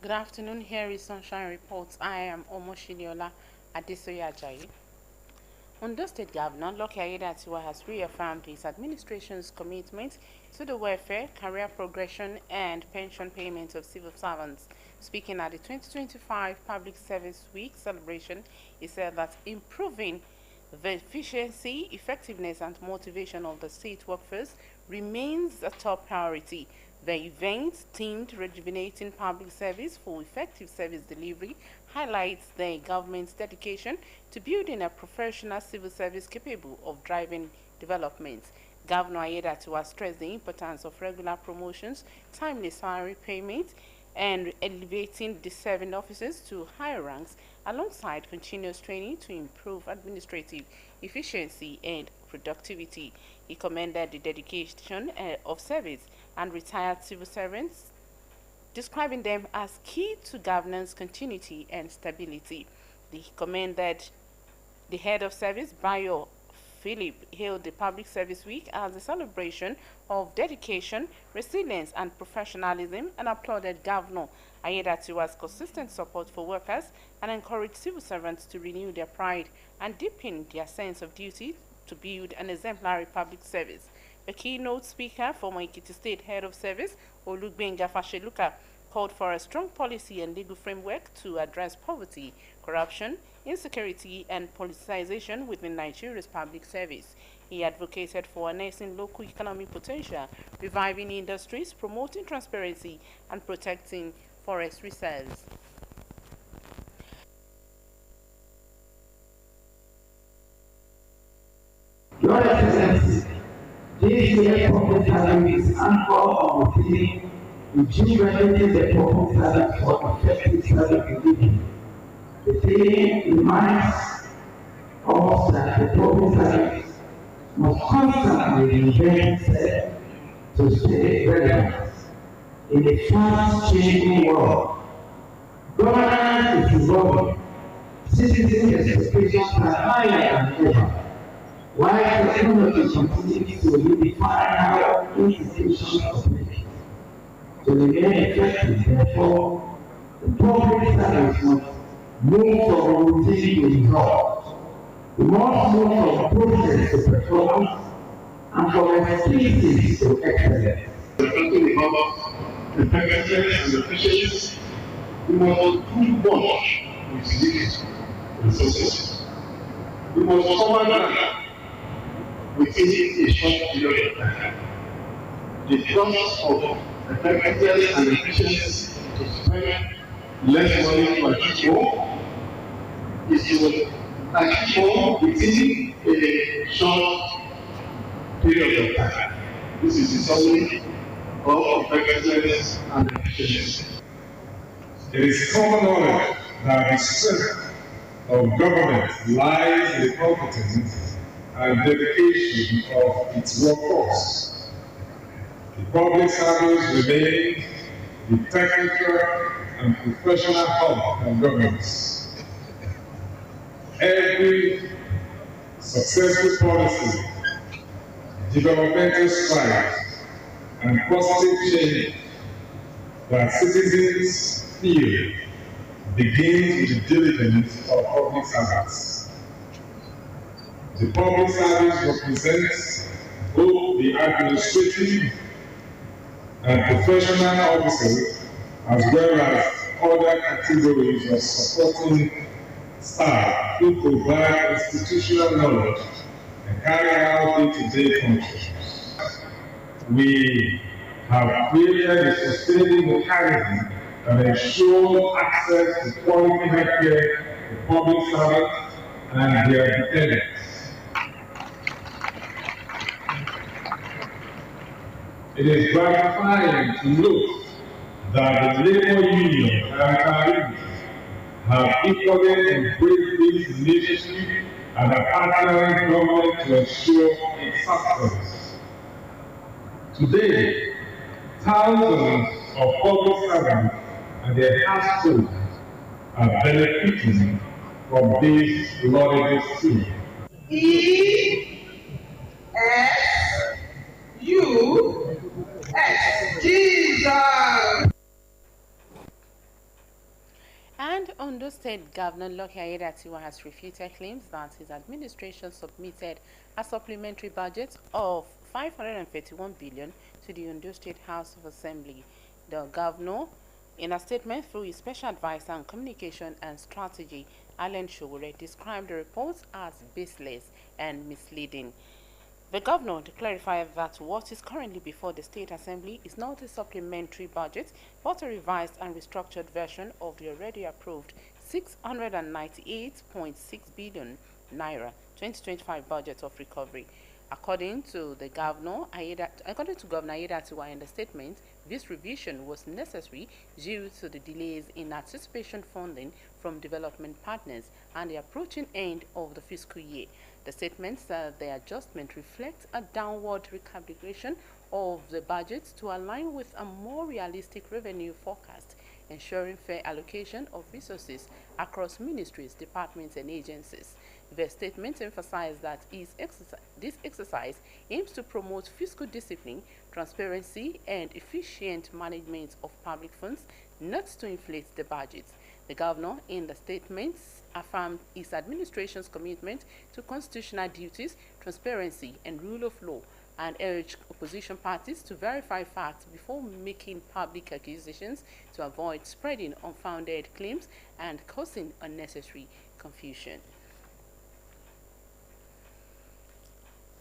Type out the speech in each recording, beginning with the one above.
Good afternoon. Here is Sunshine Reports. I am Omoshiliola Adesoye Ajayi. Ondo State Governor Lucky Aiyedatiwa has reaffirmed his administration's commitment to the welfare, career progression, and pension payments of civil servants. Speaking at the 2025 Public Service Week celebration, he said that improving the efficiency, effectiveness, and motivation of the state workforce remains a top priority. The event, themed Rejuvenating Public Service for Effective Service Delivery, highlights the government's dedication to building a professional civil service capable of driving development. Governor Aiyedatiwa stressed the importance of regular promotions, timely salary payment, and elevating deserving officers to higher ranks alongside continuous training to improve administrative efficiency and productivity. He commended the dedication of service and retired civil servants, describing them as key to governance continuity and stability. He commended the head of service, Bayo Philip, hailed the Public Service Week as a celebration of dedication, resilience, and professionalism, and applauded Governor Aiyedatiwa's consistent support for workers and encouraged civil servants to renew their pride and deepen their sense of duty to build an exemplary public service. The keynote speaker, former Ekiti State Head of Service, Olugbenga Fasheluka, called for a strong policy and legal framework to address poverty, corruption, insecurity, and politicization within Nigeria's public service. He advocated for harnessing local economic potential, reviving industries, promoting transparency, and protecting forest reserves. Your Excellency, this year's public service is anchored on the theme rejuvenating the public service for effective service delivery. The theme reminds us that the public service must constantly reinvent itself to stay relevant in a fast-changing world. Governance is evolving. Citizen expectations are higher than ever. While technology continues to redefine how institutions operate. To remain effective, therefore, the public service must move from routine to result. We must move from process to performance and from expertise to excellence. Talking about effectiveness and efficiency, we must do much with limited resources. We must cover that within a short period of time. The cost of effectiveness and efficiency to spend less money to achieve more is to achieve more within a short period of time. This is the summary of effectiveness and efficiency. It is common knowledge that the strength of government lies in the competence and dedication of its workforce. The public service remains the technical and professional hub of governance. Every successful policy, developmental strides, and positive change that citizens feel begins with the diligence of public servants. The public service represents both the administrative and professional officers as well as other categories of supporting staff who provide institutional knowledge and carry out day-to-day functions. We have created a sustainable mechanism that ensures access to quality healthcare to public servants and their dependents. It is gratifying to note that the labor union and retirees have equally embraced this initiative and are partnering government to ensure its success. Today, thousands of public servants and their households are benefiting from this laudable scheme. ESUS Jesus. And Ondo State Governor Lucky Aiyedatiwa has refuted claims that his administration submitted a supplementary budget of 531 billion to the Ondo State House of Assembly. The governor, in a statement through his special advisor on communication and strategy, Alan Showore, described the reports as baseless and misleading. The governor clarified that what is currently before the State Assembly is not a supplementary budget, but a revised and restructured version of the already approved 698.6 billion naira 2025 budget of recovery. According to Governor Aiyedatiwa in the statement, this revision was necessary due to the delays in anticipation funding from development partners and the approaching end of the fiscal year. The statement said the adjustment reflects a downward recalibration of the budget to align with a more realistic revenue forecast, ensuring fair allocation of resources across ministries, departments, and agencies. The statement emphasized that this exercise aims to promote fiscal discipline, transparency, and efficient management of public funds, not to inflate the budget. The governor, in the statement, affirmed his administration's commitment to constitutional duties, transparency, and rule of law, and urged opposition parties to verify facts before making public accusations to avoid spreading unfounded claims and causing unnecessary confusion.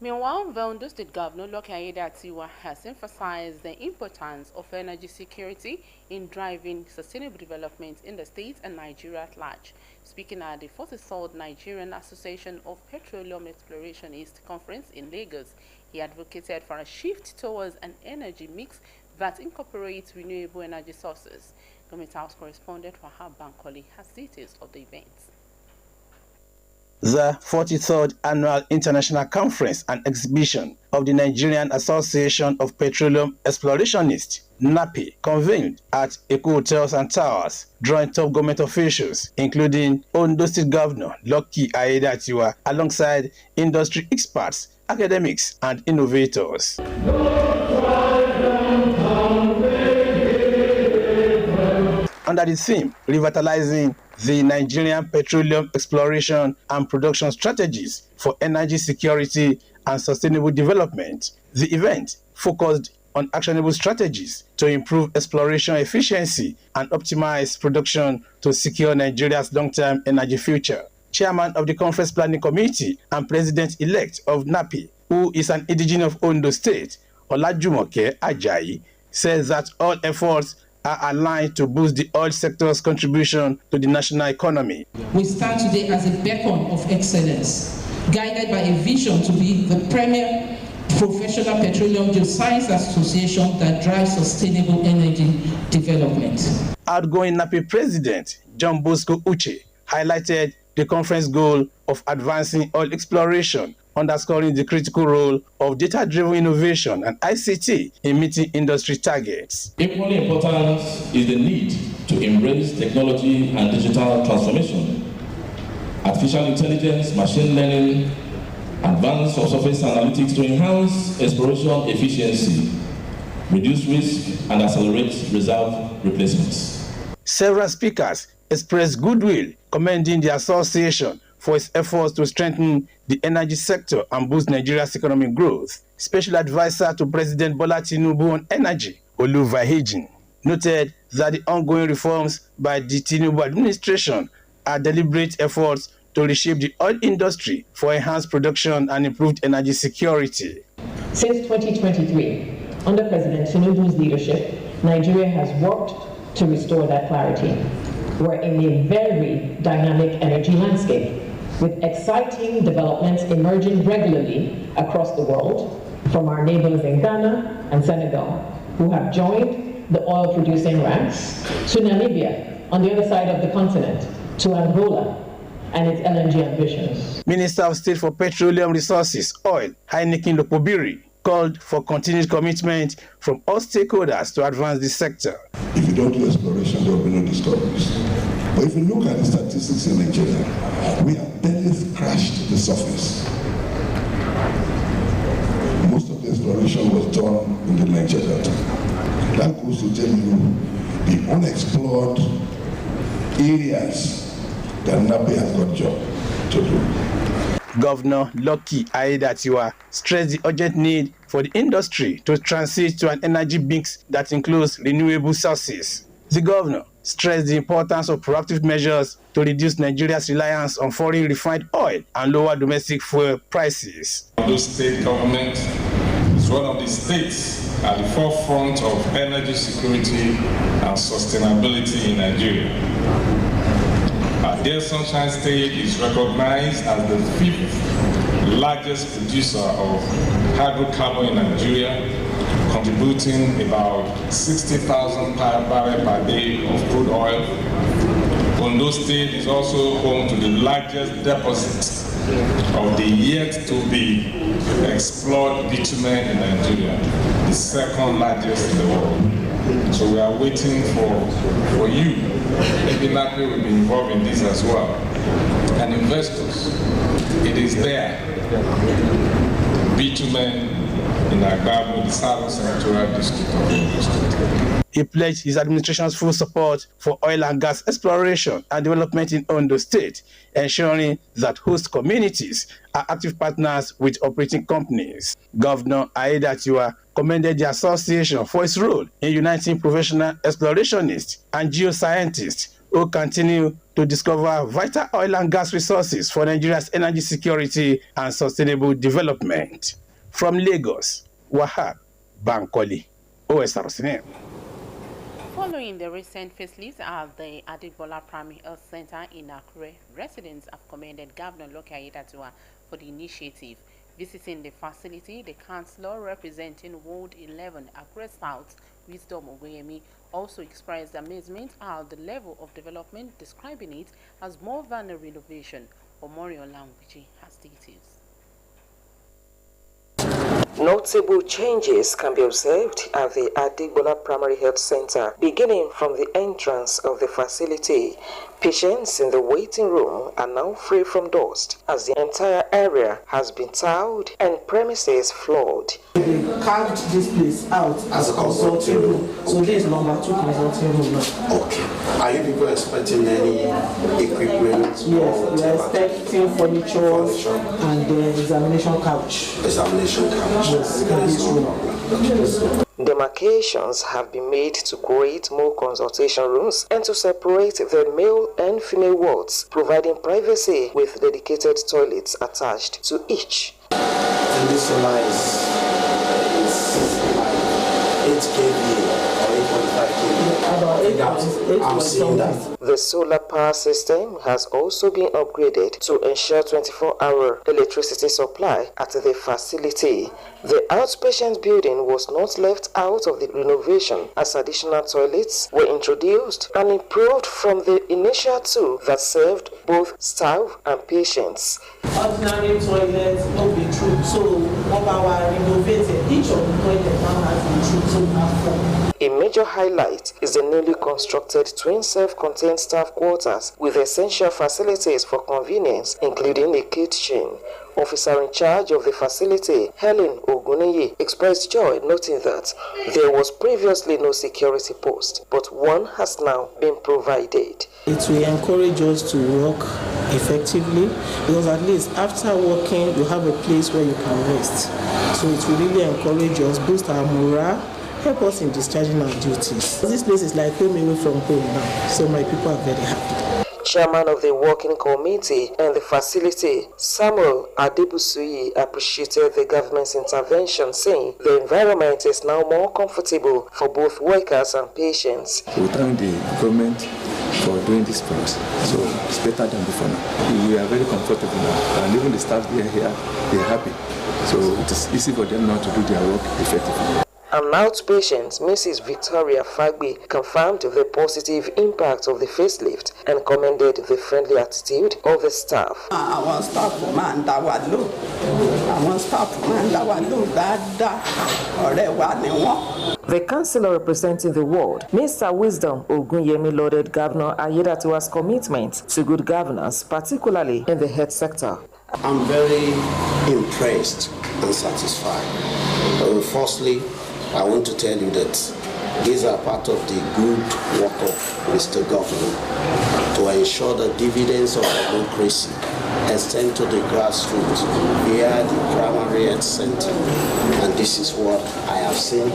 Meanwhile, the Ondo State Governor Lucky Aiyedatiwa has emphasized the importance of energy security in driving sustainable development in the state and Nigeria at large. Speaking at the 43rd Nigerian Association of Petroleum Explorationists Conference in Lagos, he advocated for a shift towards an energy mix that incorporates renewable energy sources. Government House correspondent Wahab Bankole has details of the event. The 43rd Annual International Conference and Exhibition of the Nigerian Association of Petroleum Explorationists, NAPE, convened at Eko Hotels and Towers, drawing top government officials, including Ondo State Governor Lucky Aiyedatiwa, alongside industry experts, academics, and innovators. Under the theme, Revitalizing the Nigerian Petroleum Exploration and Production Strategies for Energy Security and Sustainable Development, the event focused on actionable strategies to improve exploration efficiency and optimize production to secure Nigeria's long-term energy future. Chairman of the Conference Planning Committee and President-elect of NAPE, who is an indigenous of Ondo State, Olajumoke Ajayi, says that all efforts are aligned to boost the oil sector's contribution to the national economy. We stand today as a beacon of excellence, guided by a vision to be the premier professional petroleum geoscience association that drives sustainable energy development. Outgoing NAPE President John Bosco Uche highlighted the conference goal of advancing oil exploration, underscoring the critical role of data-driven innovation and ICT in meeting industry targets. Equally important is the need to embrace technology and digital transformation. Artificial intelligence, machine learning, advanced subsurface analytics to enhance exploration efficiency, reduce risk, and accelerate reserve replacements. Several speakers expressed goodwill, commending the association for its efforts to strengthen the energy sector and boost Nigeria's economic growth. Special Advisor to President Bola Tinubu on Energy, Oluvahejin, noted that the ongoing reforms by the Tinubu administration are deliberate efforts to reshape the oil industry for enhanced production and improved energy security. Since 2023, under President Tinubu's leadership, Nigeria has worked to restore that clarity. We're in a very dynamic energy landscape, with exciting developments emerging regularly across the world from our neighbors in Ghana and Senegal, who have joined the oil-producing ranks, to Namibia on the other side of the continent, to Angola and its LNG ambitions. Minister of State for Petroleum Resources, Oil, Heineken Lopobiri, called for continued commitment from all stakeholders to advance the sector. If you don't do exploration, there will be no discoveries. But if you look at the statistics in Nigeria, we have barely scratched the surface. Most of the exploration was done in the Niger Delta. That goes to tell you the unexplored areas that NAPE has got job to do. Governor Lucky Aiyedatiwa stressed the urgent need for the industry to transit to an energy mix that includes renewable sources. The governor stressed the importance of proactive measures to reduce Nigeria's reliance on foreign refined oil and lower domestic fuel prices. The state government is one of the states at the forefront of energy security and sustainability in Nigeria. Our dear Sunshine State is recognized as the 5th largest producer of hydrocarbon in Nigeria, contributing about 60,000 barrels per day of crude oil. Ondo State is also home to the largest deposit of the yet-to-be explored bitumen in Nigeria, the 2nd largest in the world. So we are waiting for you. Maybe NAPE will be involved in this as well. And investors, it is there. Bitumen in Agbabu, the Southern Senatorial District of Ondo State. He pledged his administration's full support for oil and gas exploration and development in Ondo State, ensuring that host communities are active partners with operating companies. Governor Aiyedatiwa commended the association for its role in uniting professional explorationists and geoscientists who continue to discover vital oil and gas resources for Nigeria's energy security and sustainable development. From Lagos, Wahab Bankole, Osrc. Following the recent facelift at the Adigbola Primary Health Center in Akure, residents have commended Governor Lucky Aiyedatiwa for the initiative. Visiting the facility, the councillor representing Ward 11 Akure South, Wisdom Ogoyemi, also expressed amazement at the level of development, describing it as more than a renovation. Omoriola Mbiji has details. Notable changes can be observed at the Adigbola Primary Health Center, beginning from the entrance of the facility. Patients in the waiting room are now free from dust, as the entire area has been tiled and premises floored. They carved this place out as a consulting room, so this is number 2 consulting room now. Okay. Are you people expecting any equipment? Yes, we are expecting furniture and the examination couch. Examination couch. Yes, in this room. Demarcations have been made to create more consultation rooms and to separate the male and female wards, providing privacy with dedicated toilets attached to each. And this solar is like 8 kVA. I'm seeing that. The solar power system has also been upgraded to ensure 24-hour electricity supply at the facility. The outpatient building was not left out of the renovation, as additional toilets were introduced and improved from the initial 2 that served both staff and patients. Ordinary toilets, no bathroom, so one hour renovated. Each of the toilets now has a bathroom, so we have 4. A major highlight is the newly constructed twin self-contained staff quarters with essential facilities for convenience, including a kitchen. Officer in charge of the facility, Helen Oguneye, expressed joy, noting that there was previously no security post, but one has now been provided. It will encourage us to work effectively, because at least after working, you have a place where you can rest. So it will really encourage us, boost our morale, help us in discharging our duties. This place is like home away from home now, so my people are very happy. Chairman of the working committee and the facility, Samuel Adebusuyi, appreciated the government's intervention, saying the environment is now more comfortable for both workers and patients. We thank the government for doing this for us, so it's better than before now. We are very comfortable now, and even the staff here, they are happy. So it is easy for them now to do their work effectively. An outpatient, Mrs. Victoria Fagbe, confirmed the positive impact of the facelift and commended the friendly attitude of the staff. The councillor representing the ward, Mr. Wisdom Ogunyemi, lauded Governor Aiyedatiwa's commitment to good governance, particularly in the health sector. I'm very impressed and satisfied. Firstly, I want to tell you that these are part of the good work of Mr. Governor. to ensure the dividends of democracy extend to the grassroots via the primary health center. And this is what I have seen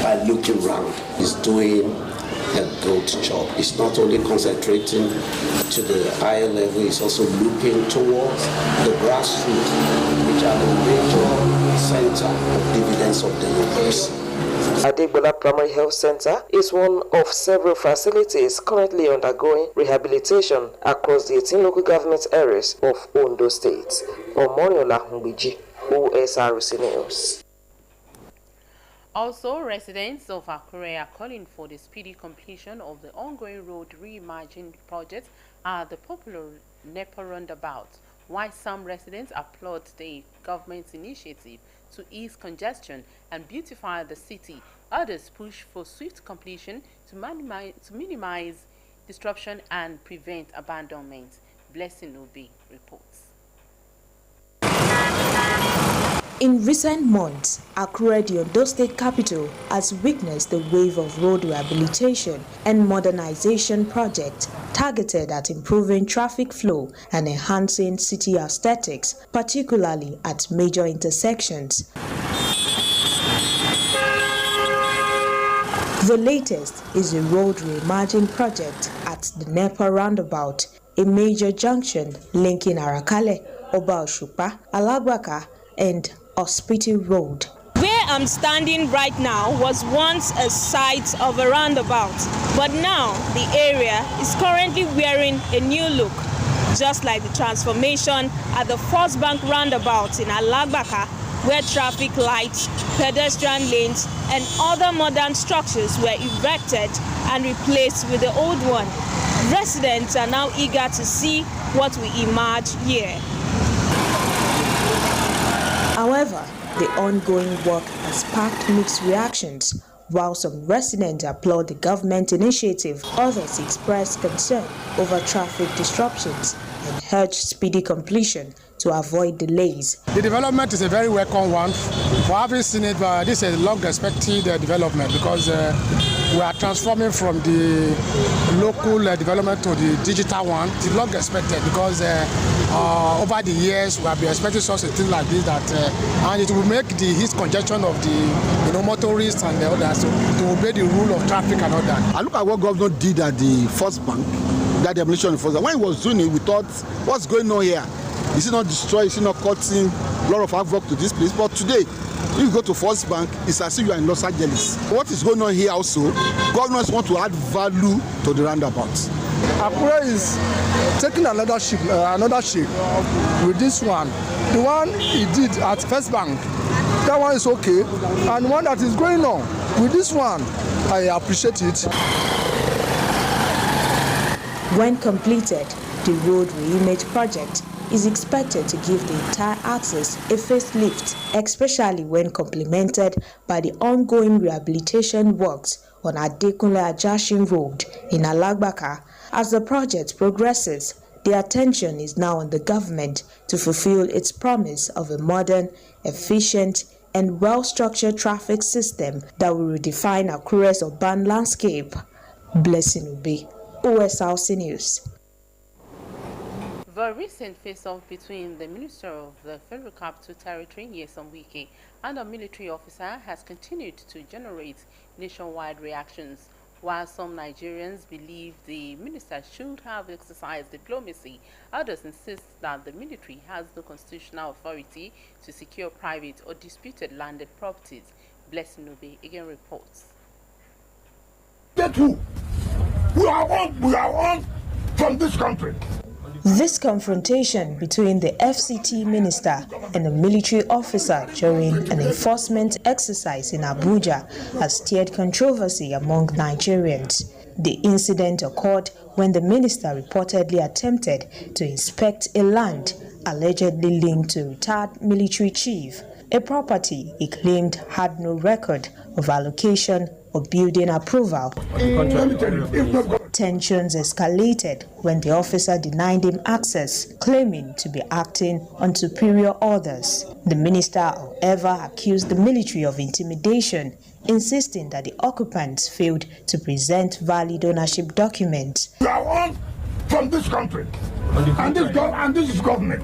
by looking around. It's doing a good job. It's not only concentrating to the higher level, it's also looking towards the grassroots, which are the major center of dividends of democracy. Adegbola Primary Health Center is one of several facilities currently undergoing rehabilitation across the 18 local government areas of Ondo State. Omoniola Mbiji, Osrc News. Also, residents of Akure are calling for the speedy completion of the ongoing road reimagined project at the popular Nepa roundabout, while some residents applaud the government's initiative to ease congestion and beautify the city. Others push for swift completion to minimize disruption and prevent abandonment. Blessing Obi reports. In recent months, Akure, the Ondo State capital, has witnessed a wave of road rehabilitation and modernization projects targeted at improving traffic flow and enhancing city aesthetics, particularly at major intersections. The latest is the road reimagining project at the Nepa roundabout, a major junction linking Arakale, Oba Oshupa, Alagbaka, and Hospital Road. Where I'm standing right now was once a site of a roundabout, but now the area is currently wearing a new look, just like the transformation at the First Bank roundabout in Alagbaka, where traffic lights, pedestrian lanes, and other modern structures were erected and replaced with the old one. Residents are now eager to see what we emerge here. However, the ongoing work has sparked mixed reactions. While some residents applaud the government initiative, others express concern over traffic disruptions and urge speedy completion to avoid delays. The development is a very welcome one. For having seen it, but this is a long-expected development because we are transforming from the local development to the digital one. It's long expected because over the years we have been expecting such a thing like this and it will make the heat congestion of the motorists and the others to obey the rule of traffic and all that. I look at what governor did at the First Bank, that demolition of First Bank. When he was doing it, we thought, what's going on here? Is it not destroyed? Is it not causing a lot of havoc to this place? But today, if you go to First Bank, it's as if you are in Los Angeles. What is going on here also, governors want to add value to the roundabout. Akure is taking another shape with this one. The one he did at First Bank, that one is okay. And one that is going on with this one, I appreciate it. When completed, the road reimage project is expected to give the entire axis a facelift, especially when complemented by the ongoing rehabilitation works on Adekunle Ajashin Road in Alagbaka. As the project progresses, the attention is now on the government to fulfill its promise of a modern, efficient, and well-structured traffic system that will redefine Akure's urban landscape. Blessing Obi, Osrc News. The recent face-off between the Minister of the Federal Capital Territory, Nyesom Wike, and a military officer has continued to generate nationwide reactions. While some Nigerians believe the minister should have exercised diplomacy, others insist that the military has the constitutional authority to secure private or disputed landed properties. Blessing Obi again reports. That who? We are on from this country. This confrontation between the FCT minister and a military officer during an enforcement exercise in Abuja has stirred controversy among Nigerians. The incident occurred when the minister reportedly attempted to inspect a land allegedly linked to a retired military chief, a property he claimed had no record of allocation or building approval. Tensions escalated when the officer denied him access, claiming to be acting on superior orders. The minister, however, accused the military of intimidation insisting that the occupants failed to present valid ownership documents. You are on from this country, and this is government.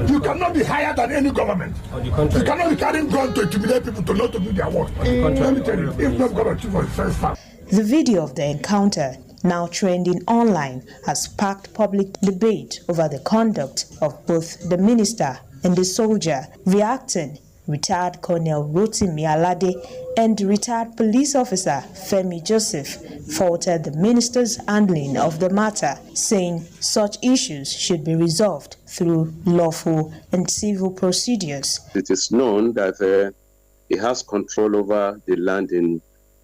You cannot be higher than any government. You cannot be carrying gun to intimidate people to not to do their work. Let me tell you, if not going to achieve the first time. The video of the encounter, now trending online, has sparked public debate over the conduct of both the minister and the soldier. Reacting, retired Colonel Rotimi Alade and retired police officer Femi Joseph faulted the minister's handling of the matter, saying such issues should be resolved through lawful and civil procedures. It is known that he has control over the land in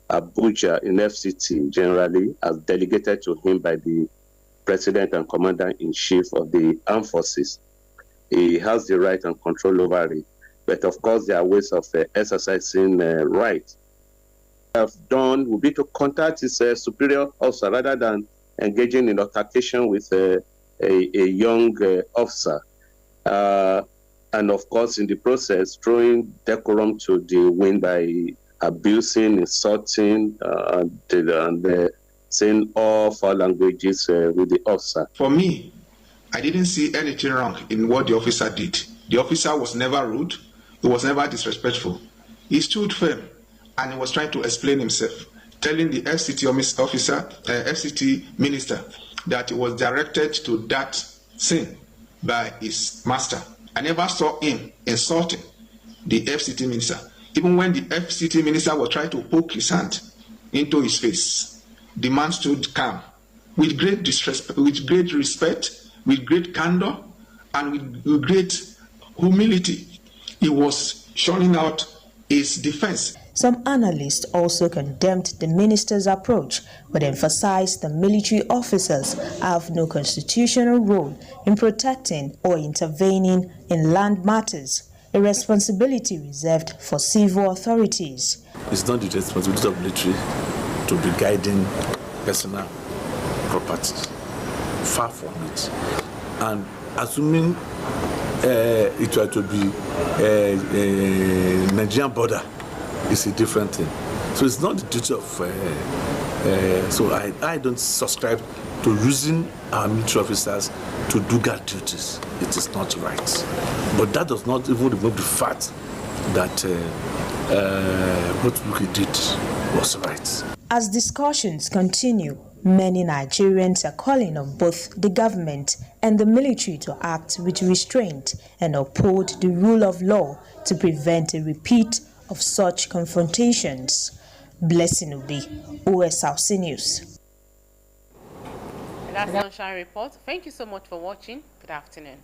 Abuja in FCT generally, as delegated to him by the President and Commander-in-Chief of the Armed Forces. He has the right and control over it. But of course, there are ways of exercising right. What I've done would be to contact his superior officer rather than engaging in altercation with a young officer. And of course, in the process, throwing decorum to the wind by abusing, insulting, and saying all foul languages with the officer. For me, I didn't see anything wrong in what the officer did. The officer was never rude. He was never disrespectful. He stood firm and he was trying to explain himself, telling the FCT officer, FCT minister, that he was directed to that scene by his master. I never saw him insulting the FCT minister. Even when the FCT minister was trying to poke his hand into his face, the man stood calm, with great disrespect, with great respect, with great candor, and with great humility. He was showing out his defense. Some analysts also condemned the minister's approach, but emphasized the military officers have no constitutional role in protecting or intervening in land matters, a responsibility reserved for civil authorities. It's not the responsibility of military to be guiding personal property. Far from it. And assuming it were to be a Nigerian border, is a different thing. So it's not the duty of... so I don't subscribe to using our military officers to do guard duties. It is not right. But that does not even remove the fact that what we did was right. As discussions continue, many Nigerians are calling on both the government and the military to act with restraint and uphold the rule of law to prevent a repeat of such confrontations. Blessing Obi, Osrc News. That's Sunshine Report. Thank you so much for watching. Good afternoon.